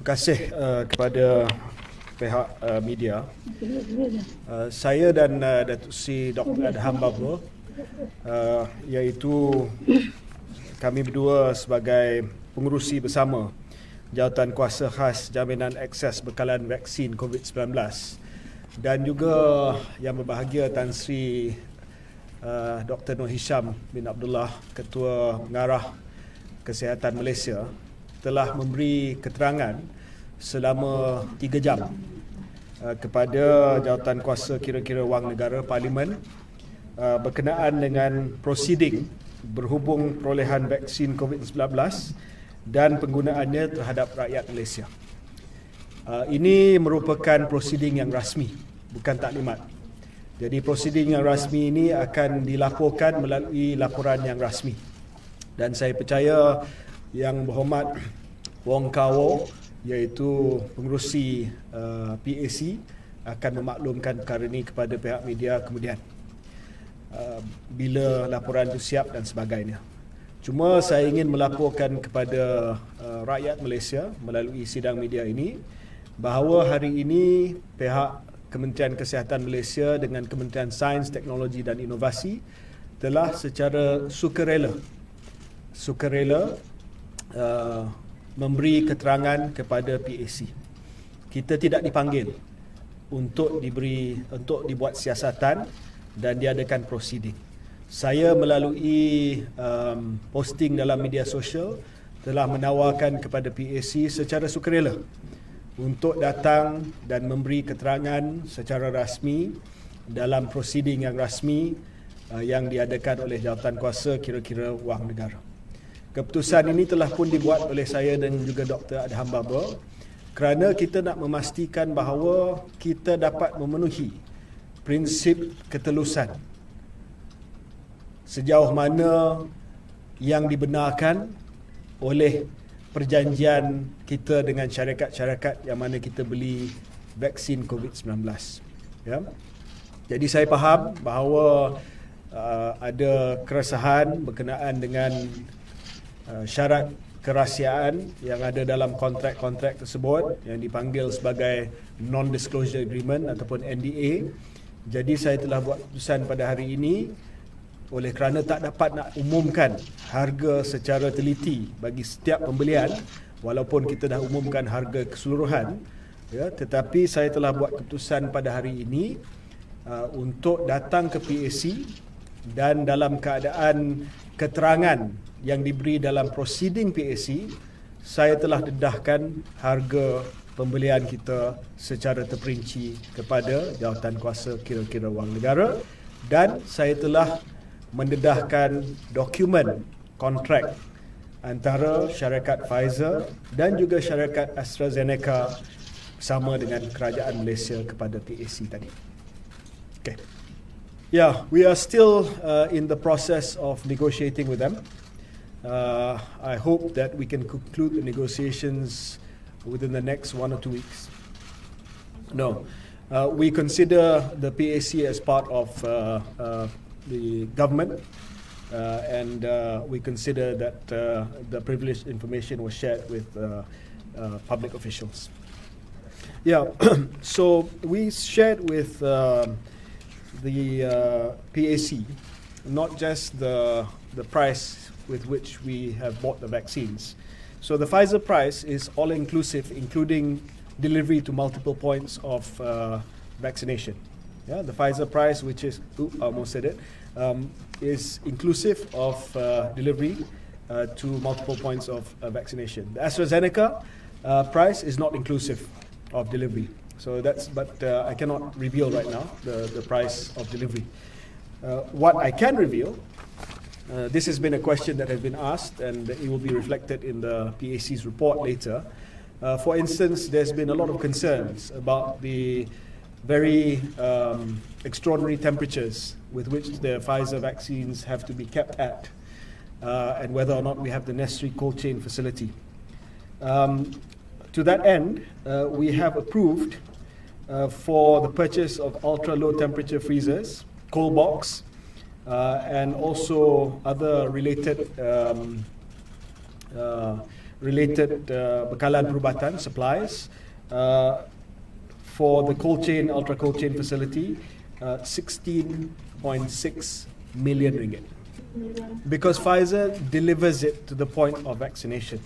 Terima kasih kepada pihak media. Saya dan Datuk Seri Dr. Adham iaitu kami berdua sebagai pengurusi bersama Jawatankuasa Khas Jaminan Akses Bekalan Vaksin COVID-19 dan juga yang berbahagia Tan Sri Dr. Noor Hisham bin Abdullah, Ketua Pengarah Kesihatan Malaysia, telah memberi keterangan selama 3 jam kepada Jawatankuasa Kira-kira Wang Negara Parlimen berkenaan dengan prosiding berhubung perolehan vaksin COVID-19 dan penggunaannya terhadap rakyat Malaysia. Ini merupakan prosiding yang rasmi, bukan taklimat. Jadi prosiding yang rasmi ini akan dilaporkan melalui laporan yang rasmi. Dan saya percaya Yang Berhormat Wong Kawo, iaitu pengerusi PAC, akan memaklumkan perkara ini kepada pihak media kemudian bila laporan itu siap dan sebagainya. Cuma saya ingin melaporkan kepada rakyat Malaysia melalui sidang media ini bahawa hari ini pihak Kementerian Kesihatan Malaysia dengan Kementerian Sains, Teknologi dan Inovasi telah secara sukarela memberi keterangan kepada PAC. Kita tidak dipanggil untuk dibuat siasatan dan diadakan prosiding. Saya melalui posting dalam media sosial telah menawarkan kepada PAC secara sukarela untuk datang dan memberi keterangan secara rasmi dalam prosiding yang rasmi yang diadakan oleh Jawatankuasa Kira-kira Wang Negara. Keputusan ini telah pun dibuat oleh saya dan juga Dr. Adham kerana kita nak memastikan bahawa kita dapat memenuhi prinsip ketelusan sejauh mana yang dibenarkan oleh perjanjian kita dengan syarikat-syarikat yang mana kita beli vaksin COVID-19. Ya. Jadi saya faham bahawa ada keresahan berkenaan dengan syarat kerahsiaan yang ada dalam kontrak-kontrak tersebut yang dipanggil sebagai non-disclosure agreement ataupun NDA. Jadi saya telah buat keputusan pada hari ini oleh kerana tak dapat nak umumkan harga secara teliti bagi setiap pembelian walaupun kita dah umumkan harga keseluruhan, ya, tetapi saya telah buat keputusan pada hari ini untuk datang ke PAC dan dalam keadaan keterangan yang diberi dalam prosiding PAC, saya telah dedahkan harga pembelian kita secara terperinci kepada Jawatankuasa Kira-kira Wang Negara dan saya telah mendedahkan dokumen kontrak antara syarikat Pfizer dan juga syarikat AstraZeneca bersama dengan kerajaan Malaysia kepada PAC tadi. Okay. Yeah, we are still in the process of negotiating with them. I hope that we can conclude the negotiations within the next 1 or 2 weeks. No, we consider the PAC as part of the government, and we consider that the privileged information was shared with public officials. Yeah, so we shared with the PAC not just the price with which we have bought the vaccines. So the Pfizer price is all-inclusive, including delivery to multiple points of vaccination. Yeah, the Pfizer price, which is, I almost said it, is inclusive of delivery to multiple points of vaccination. The AstraZeneca price is not inclusive of delivery. So but I cannot reveal right now the price of delivery. What I can reveal, this has been a question that has been asked and it will be reflected in the PAC's report later. For instance, there's been a lot of concerns about the very extraordinary temperatures with which the Pfizer vaccines have to be kept at and whether or not we have the necessary cold chain facility. To that end, we have approved for the purchase of ultra-low temperature freezers, cold box, and also other related related bekalan perubatan supplies for the cold chain, ultra cold chain facility, 16.6 million ringgit. Because Pfizer delivers it to the point of vaccination,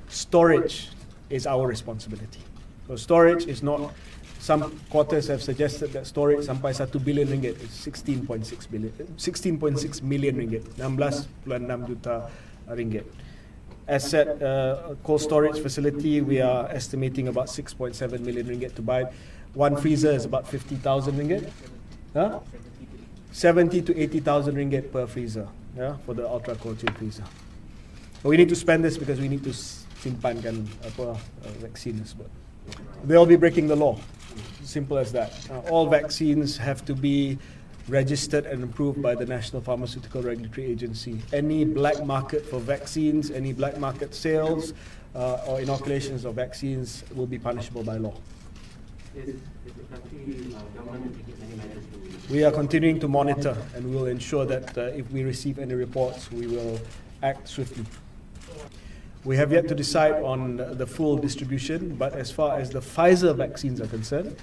storage is our responsibility. So storage is not, some quarters have suggested that storage sampai 1 bilion ringgit is 16.6 million ringgit, 16.6 juta ringgit. As said, cold storage facility, we are estimating about 6.7 million ringgit to buy. One freezer is about 50,000 ringgit. 70 to 80,000 ringgit per freezer, for the ultra cold chain freezer. But we need to spend this because we need to simpankan vaccine tersebut. They'll be breaking the law. Simple as that. All vaccines have to be registered and approved by the National Pharmaceutical Regulatory Agency. Any black market for vaccines, any black market sales or inoculations of vaccines will be punishable by law. We are continuing to monitor, and we will ensure that if we receive any reports, we will act swiftly. We have yet to decide on the full distribution, but as far as the Pfizer vaccines are concerned,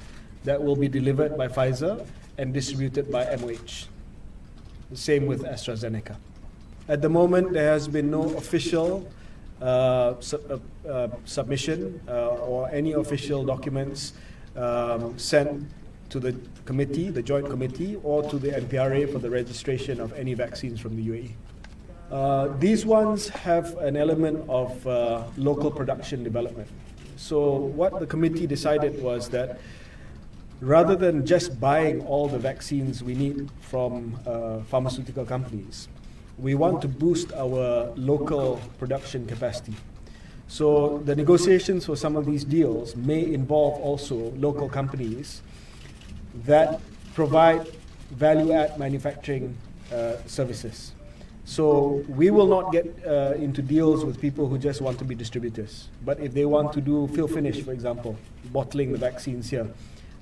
that will be delivered by Pfizer and distributed by MOH. The same with AstraZeneca. At the moment, there has been no official submission or any official documents sent to the committee, the joint committee, or to the NPRA for the registration of any vaccines from the UAE. These ones have an element of local production development. So what the committee decided was that rather than just buying all the vaccines we need from pharmaceutical companies, we want to boost our local production capacity. So the negotiations for some of these deals may involve also local companies that provide value-add manufacturing services. So we will not get into deals with people who just want to be distributors. But if they want to do fill finish, for example, bottling the vaccines here,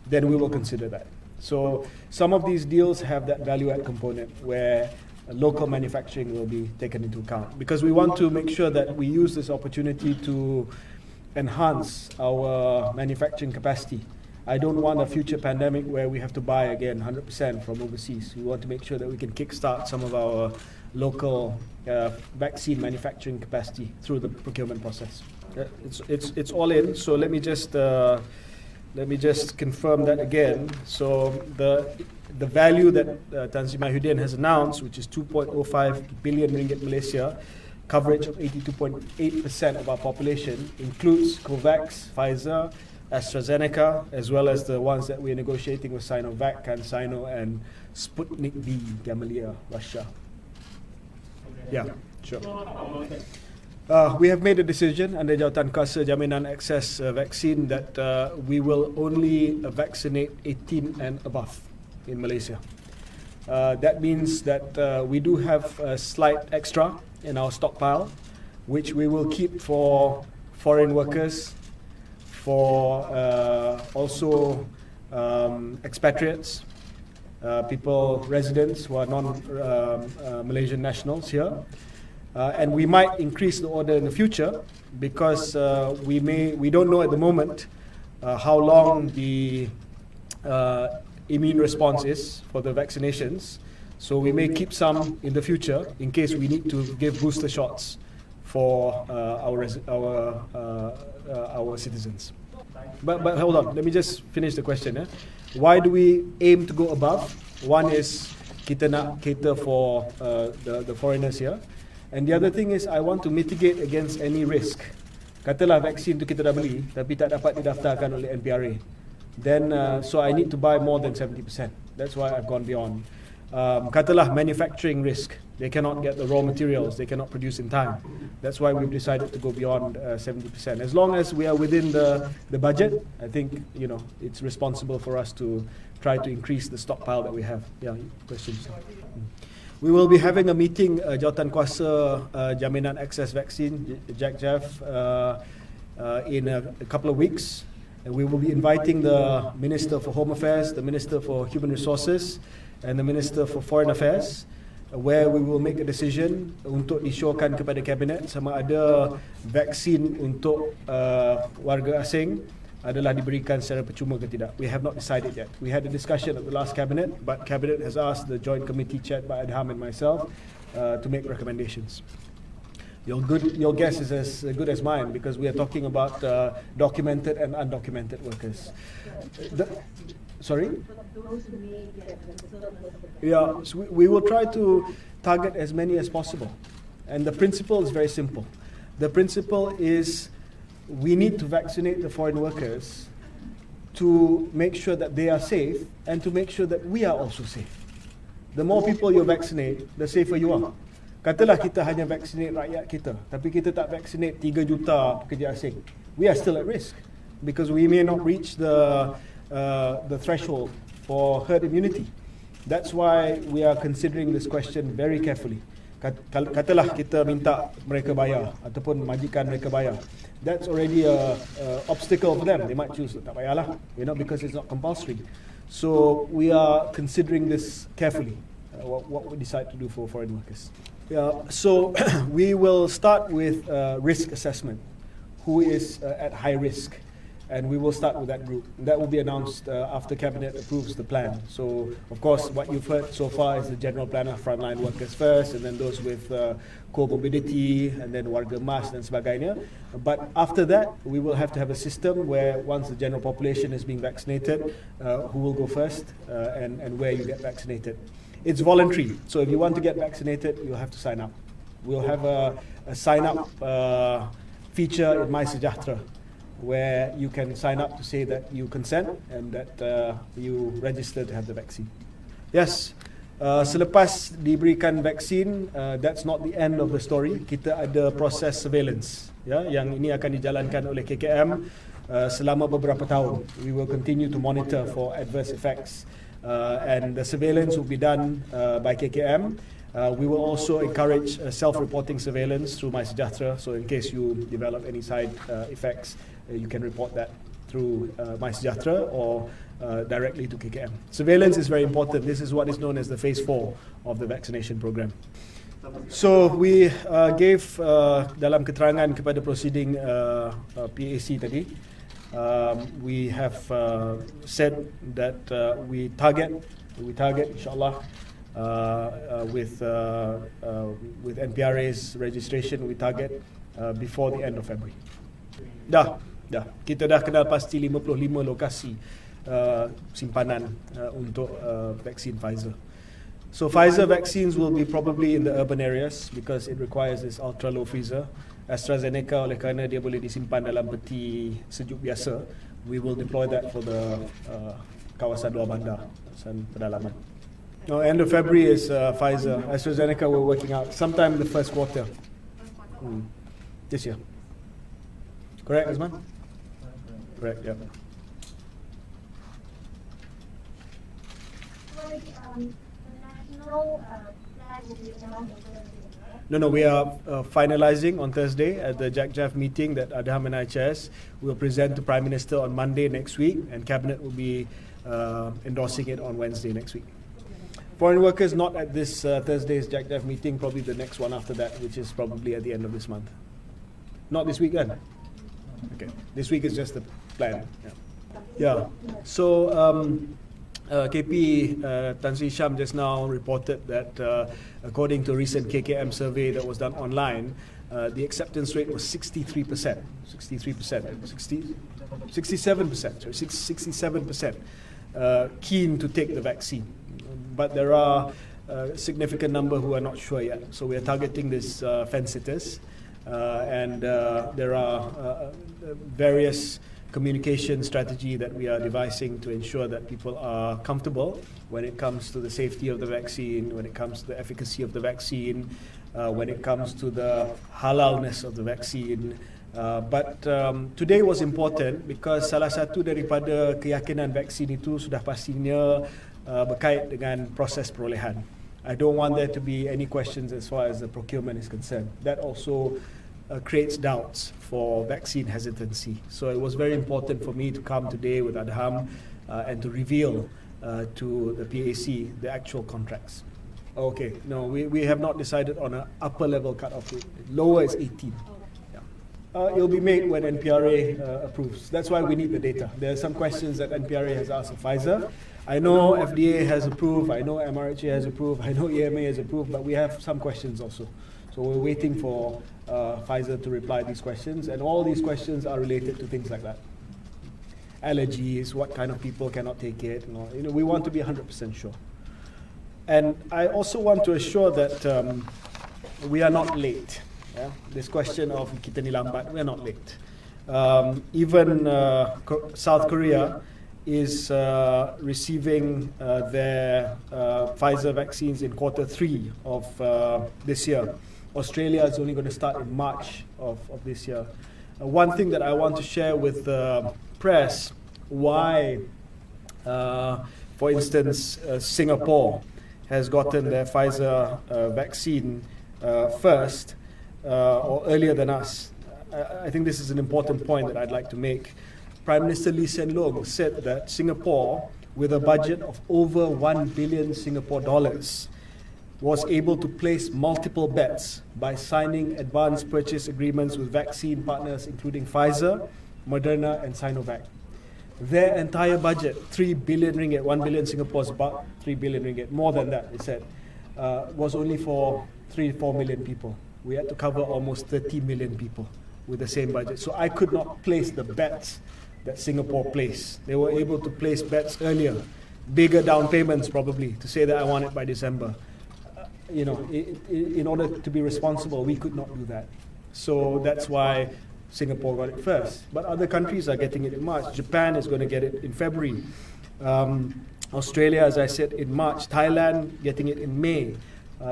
then we will consider that. So some of these deals have that value-add component where local manufacturing will be taken into account, because we want to make sure that we use this opportunity to enhance our manufacturing capacity. I don't want a future pandemic where we have to buy again 100% from overseas. We want to make sure that we can kickstart some of our local vaccine manufacturing capacity through the procurement process. It's all in. So let me just confirm that again. So the value that Tan Sri Mahyudin has announced, which is 2.05 billion ringgit Malaysia, coverage of 82.8% of our population, includes COVAX, Pfizer, AstraZeneca, as well as the ones that we're negotiating with Sinovac, CanSino, and Sputnik V, Gamaleya, Russia. Yeah, sure. We have made a decision under Jawatankuasa Jaminan Access Vaccine that we will only vaccinate 18 and above in Malaysia. That means that we do have a slight extra in our stockpile, which we will keep for foreign workers, for also expatriates, people, residents who are non-Malaysian nationals here. And we might increase the order in the future because we don't know at the moment how long the immune response is for the vaccinations. So we may keep some in the future in case we need to give booster shots for our citizens. But hold on, let me just finish the question. Why do we aim to go above? One is kita nak cater for the foreigners here. And the other thing is I want to mitigate against any risk. Katalah vaksin tu kita dah beli tapi tak dapat didaftarkan oleh NPRA. Then so I need to buy more than 70%. That's why I've gone beyond. Katalah manufacturing risk. They cannot get the raw materials. They cannot produce in time. That's why we've decided to go beyond 70%. As long as we are within the budget, I think it's responsible for us to try to increase the stockpile that we have. Yeah, questions. We will be having a meeting, Jawatankuasa Jaminan Access Vaccine, JACJAV, in a couple of weeks. And we will be inviting the Minister for Home Affairs, the Minister for Human Resources, and the Minister for Foreign Affairs where we will make a decision untuk disyorkan kepada Kabinet sama ada vaksin untuk warga asing adalah diberikan secara percuma ke tidak. We have not decided yet. We had a discussion at the last Cabinet, but Cabinet has asked the joint committee chaired by Adham and myself to make recommendations. Your guess is as good as mine, because we are talking about documented and undocumented workers. Sorry? Yeah, so we will try to target as many as possible. And the principle is very simple. The principle is we need to vaccinate the foreign workers to make sure that they are safe and to make sure that we are also safe. The more people you vaccinate, the safer you are. Katalah kita hanya vaccinate rakyat kita, tapi kita tak vaccinate 3 juta pekerja asing. We are still at risk because we may not reach the threshold for herd immunity. That's why we are considering this question very carefully. Katalah kita minta mereka bayar ataupun majikan mereka bayar. That's already a obstacle for them. They might choose tak bayarlah, because it's not compulsory. So we are considering this carefully. What we decide to do for foreign workers. Yeah, so we will start with risk assessment. Who is at high risk? And we will start with that group. That will be announced after Cabinet approves the plan. So, of course, what you've heard so far is the general plan of frontline workers first, and then those with comorbidity, and then warga emas dan sebagainya. But after that, we will have to have a system where once the general population is being vaccinated, who will go first and where you get vaccinated. It's voluntary, so if you want to get vaccinated, you'll have to sign up. We'll have a sign-up feature in My Sejahtera, where you can sign up to say that you consent and that you register to have the vaccine. Yes, selepas diberikan vaksin, that's not the end of the story. Kita ada proses surveillance, yang ini akan dijalankan oleh KKM selama beberapa tahun. We will continue to monitor for adverse effects. And the surveillance will be done by KKM. We will also encourage self-reporting surveillance through My Sejahtera. So in case you develop any side effects, you can report that through My Sejahtera or directly to KKM. Surveillance is very important. This is what is known as the phase 4 of the vaccination program. So we gave dalam keterangan kepada prosiding PAC tadi, we have said that we target inshallah with NPRA's registration, we target before the end of February. Dah kita dah kenal pasti 55 lokasi simpanan untuk vaksin Pfizer. So Pfizer vaccines will be probably in the urban areas because it requires this ultra low freezer. AstraZeneca, oleh kerana dia boleh disimpan dalam peti sejuk biasa, we will deploy that for the kawasan luar bandar, kawasan pedalaman. No, end of February is Pfizer. AstraZeneca we're working out sometime in the first quarter this year. Correct, Azman? Correct, yeah. No, we are finalizing on Thursday at the JACJAF meeting that Adham and I chairs. We'll present to Prime Minister on Monday next week, and Cabinet will be endorsing it on Wednesday next week. Foreign workers not at this Thursday's JACJAF meeting, probably the next one after that, which is probably at the end of this month. Not this weekend? Okay, this week is just the plan. Yeah. So KP Tan Sri Hisham just now reported that according to a recent KKM survey that was done online, the acceptance rate was 67%, keen to take the vaccine. But there are a significant number who are not sure yet. So we are targeting these fence-sitters, and there are various communication strategy that we are devising to ensure that people are comfortable when it comes to the safety of the vaccine, when it comes to the efficacy of the vaccine, when it comes to the halalness of the vaccine. But today was important because salah satu daripada keyakinan vaksin itu sudah pastinya berkait dengan proses perolehan. I don't want there to be any questions as far as the procurement is concerned. That also creates doubts for vaccine hesitancy. So it was very important for me to come today with Adham and to reveal to the PAC the actual contracts. Okay, no, we have not decided on an upper level cutoff rate. Lower is 18. Yeah. It'll be made when NPRA approves. That's why we need the data. There are some questions that NPRA has asked of Pfizer. I know FDA has approved, I know MRHA has approved, I know EMA has approved, but we have some questions also. So we're waiting for Pfizer to reply these questions, and all these questions are related to things like that. Allergies, what kind of people cannot take it, we want to be 100% sure. And I also want to assure that we are not late. Yeah? This question of kita ni lambat, we are not late. Even South Korea is receiving their Pfizer vaccines in Q3 of this year. Australia is only going to start in March of this year. One thing that I want to share with the press, why, for instance, Singapore has gotten their Pfizer vaccine first or earlier than us. I think this is an important point that I'd like to make. Prime Minister Lee Hsien Loong said that Singapore, with a budget of over 1 billion Singapore dollars, was able to place multiple bets by signing advance purchase agreements with vaccine partners including Pfizer, Moderna and Sinovac. Their entire budget, 3 billion ringgit, 1 billion Singapore is about 3 billion ringgit, more than that, they said, was only for 3-4 million people. We had to cover almost 30 million people with the same budget. So I could not place the bets that Singapore placed. They were able to place bets earlier, bigger down payments probably, to say that I want it by December. In order to be responsible, we could not do that. So that's why Singapore got it first. But other countries are getting it in March. Japan is going to get it in February. Australia, as I said, in March. Thailand getting it in May.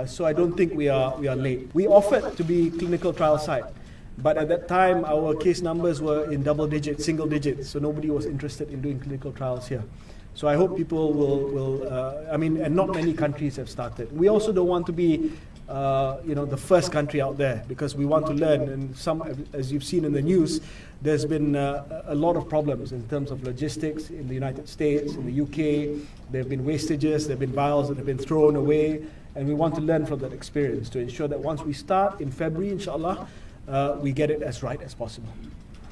So I don't think we are late. We offered to be clinical trial site, but at that time our case numbers were in double digits, single digits, so nobody was interested in doing clinical trials here. So I hope people will and not many countries have started. We also don't want to be the first country out there, because we want to learn, and as you've seen in the news, there's been a lot of problems in terms of logistics in the United States, in the UK. There have been wastages, there have been vials that have been thrown away, and we want to learn from that experience to ensure that once we start in February, inshallah, we get it as right as possible.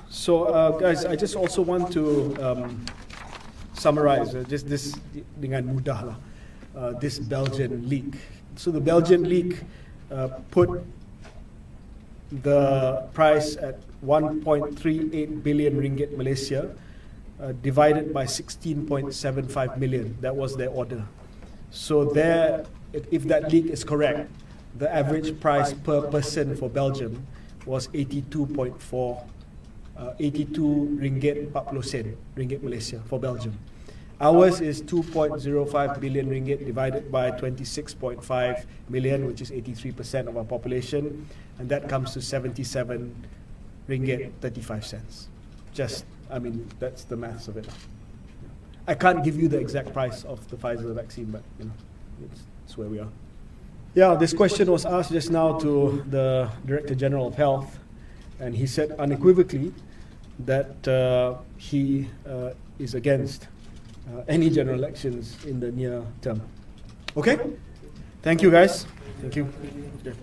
So guys, I just also want to summarize just this dengan mudah lah, this Belgian leak. So the Belgian leak put the price at 1.38 billion ringgit Malaysia, divided by 16.75 million. That was their order. So there, if that leak is correct, the average price per person for Belgium was 82 ringgit 40 sen ringgit Malaysia for Belgium. Ours is 2.05 billion ringgit divided by 26.5 million, which is 83% of our population, and that comes to 77 ringgit 35 cents. That's the maths of it. I can't give you the exact price of the Pfizer vaccine, but it's where we are. Yeah, this question was asked just now to the Director General of Health, and he said unequivocally that he is against any general elections in the near term. Okay? Thank you, guys. Thank you. Okay.